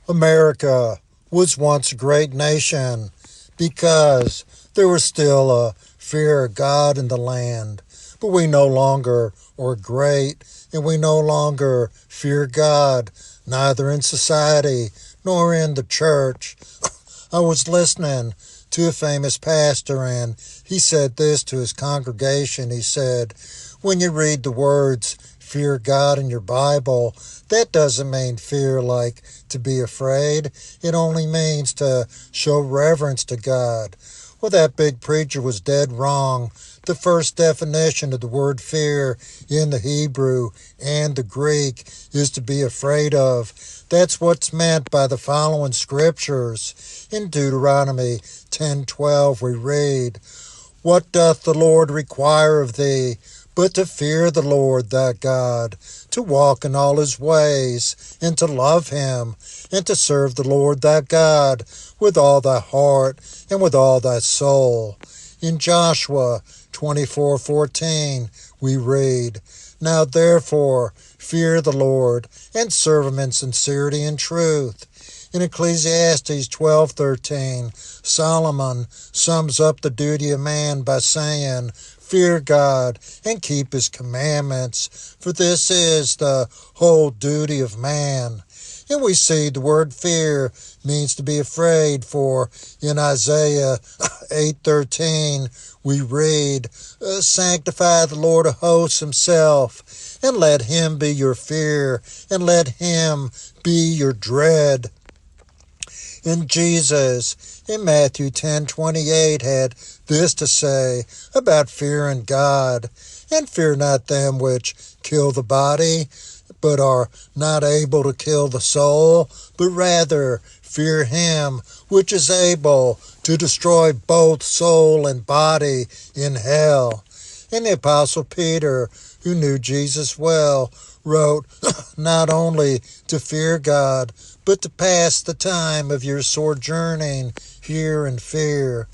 America was once a great nation because there was still a fear of God in the land. But we no longer are great, and we no longer fear God, neither in society nor in the church. I was listening to a famous pastor, and he said this to his congregation. He said, when you read the words, fear God in your Bible, that doesn't mean fear like to be afraid. It only means to show reverence to God. Well, that big preacher was dead wrong. The first definition of the word fear in the Hebrew and the Greek is to be afraid of. That's what's meant by the following scriptures. In Deuteronomy 10:12 we read, what doth the Lord require of thee, but to fear the Lord thy God, to walk in all his ways, and to love him, and to serve the Lord thy God with all thy heart and with all thy soul. In Joshua 24:14 we read, now therefore fear the Lord, and serve him in sincerity and truth. In Ecclesiastes 12:13, Solomon sums up the duty of man by saying, fear God and keep his commandments, for this is the whole duty of man. And we see the word fear means to be afraid, for in Isaiah 8:13 we read, sanctify the Lord of hosts himself, and let him be your fear, and let him be your dread. And Jesus, in Matthew 10:28, had this to say about fearing God, and fear not them which kill the body, but are not able to kill the soul, but rather fear him which is able to destroy both soul and body in hell. And the Apostle Peter, who knew Jesus well, wrote not only to fear God, but to pass the time of your sojourning here in fear.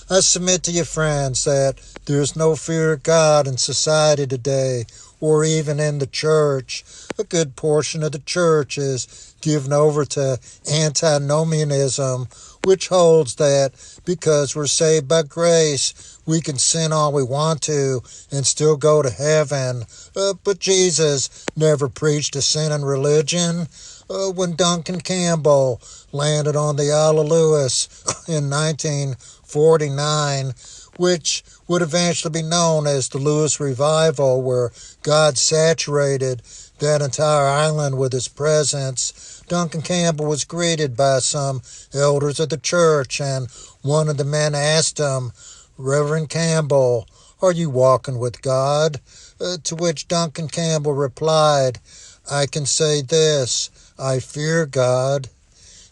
I submit to you, friends, that there is no fear of God in society today, or even in the church. A good portion of the church is given over to antinomianism, which holds that because we're saved by grace, we can sin all we want to and still go to heaven. But Jesus never preached a sin in religion. When Duncan Campbell landed on the Isle of Lewis in 1949, which would eventually be known as the Lewis Revival, where God saturated that entire island with his presence, Duncan Campbell was greeted by some elders of the church, and one of the men asked him, Reverend Campbell, are you walking with God? To which Duncan Campbell replied, I can say this, I fear God.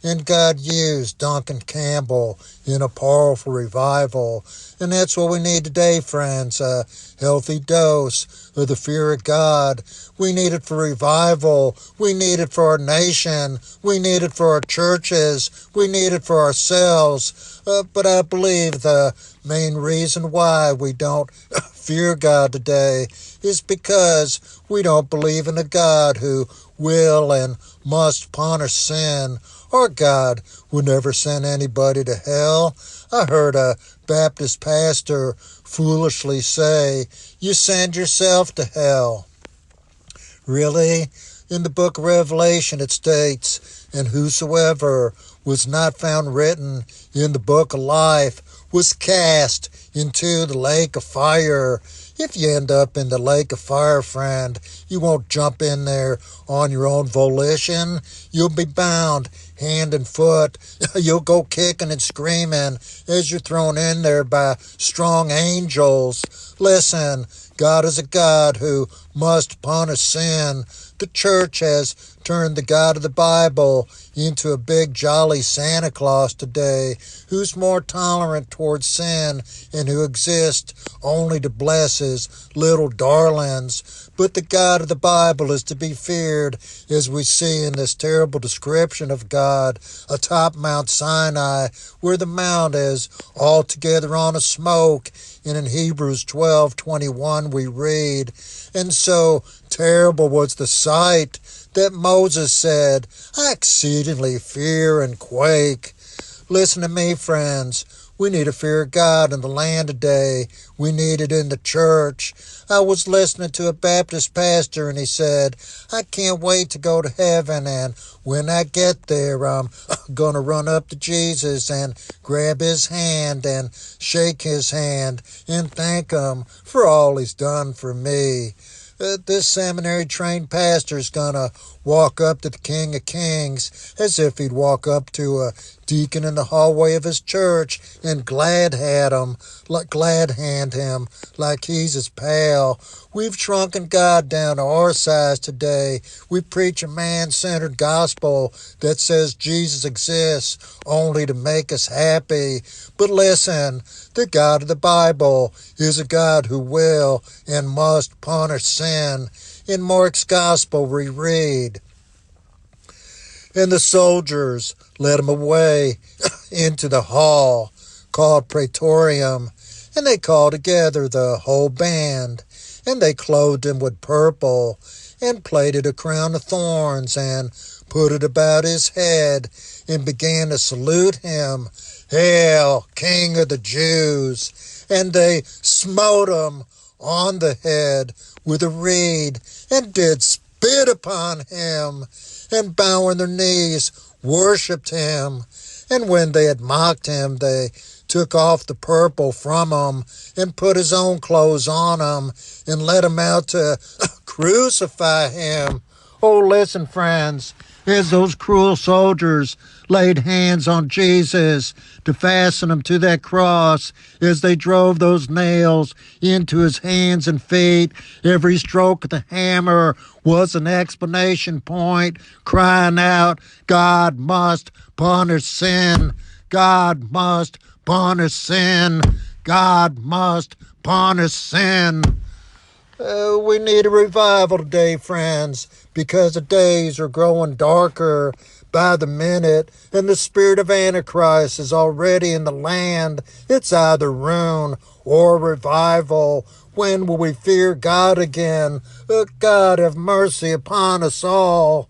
And God used Duncan Campbell in a powerful revival. And that's what we need today, friends, a healthy dose of the fear of God. We need it for revival. We need it for our nation. We need it for our churches. We need it for ourselves. But I believe the main reason why we don't fear God today is because we don't believe in a God who will and must punish sin. Our God will never send anybody to hell. I heard a Baptist pastor foolishly say, you send yourself to hell. Really? In the book of Revelation it states, and whosoever was not found written in the book of life was cast into the lake of fire. If you end up in the lake of fire, friend, you won't jump in there on your own volition. You'll be bound hand and foot. You'll go kicking and screaming as you're thrown in there by strong angels. Listen, God is a God who must punish sin. The church has turned the God of the Bible into a big jolly Santa Claus today, who's more tolerant towards sin and who exists only to bless his little darlings. But the God of the Bible is to be feared, as we see in this terrible description of God atop Mount Sinai, where the mount is altogether on a smoke. And in Hebrews 12:21 we read, and so Terrible was the sight that Moses said, I exceedingly fear and quake. Listen to me, friends. We need to fear God in the land today. We need it in the church. I was listening to a Baptist pastor and he said, I can't wait to go to heaven, and when I get there, I'm going to run up to Jesus and grab his hand and shake his hand and thank him for all he's done for me. This seminary-trained pastor's gonna walk up to the King of Kings as if he'd walk up to a deacon in the hallway of his church and glad hand him like he's his pal. We've shrunken God down to our size today. We preach a man-centered gospel that says Jesus exists only to make us happy. But listen, the God of the Bible is a God who will and must punish sin. In Mark's Gospel we read, and the soldiers led him away into the hall called Praetorium, and they called together the whole band, and they clothed him with purple, and plaited a crown of thorns, and put it about his head, and began to salute him, Hail, King of the Jews! And they smote him on the head with a reed, and did spit upon him, and bowing their knees, worshipped him. And when they had mocked him, they took off the purple from him, and put his own clothes on him, and led him out to crucify him. Oh, listen, friends, as those cruel soldiers laid hands on Jesus to fasten him to that cross, as they drove those nails into his hands and feet, every stroke of the hammer was an exclamation point, crying out, God must punish sin. God must punish sin. God must punish sin. We need a revival today, friends, because the days are growing darker by the minute, and the spirit of Antichrist is already in the land. It's either ruin or revival. When will we fear God again? God have mercy upon us all.